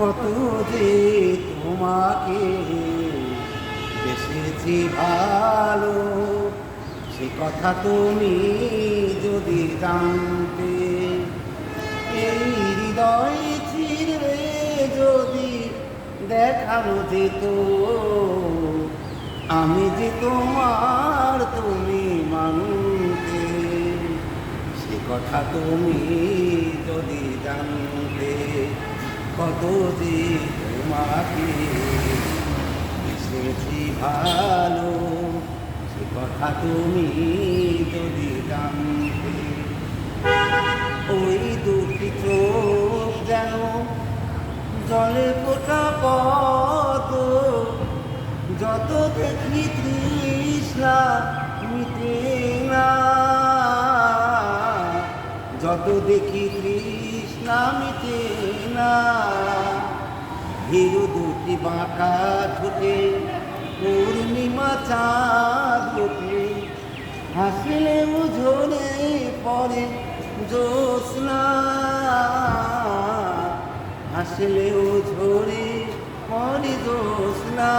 কত যে তোমাকে বেসেছি ভালো, সে কথা তুমি যদি জানতে। এই হৃদয় চিরে যদি দেখানো যেত, আমি যে তোমার তুমি মানতে। সে কথা তুমি যদি জানতে, কত যে তোমাকে বেসেছি ভালো, সে কথা তুমি যদি জানতে। ওই দুটি চোখ যেন জলে ফোটা পদ্ম, যত দেখি তৃষ্ণা মিটে না, যত দেখি তৃষ্ণা মিটে না। হিরু দুটি বাঁকা ঠোঁটে পূর্ণিমা চাঁদ ওঠে, হাসলেও ঝরে পড়ে জ্যোৎস্না, হাসলেও ঝরে পড়ে জ্যোৎস্না।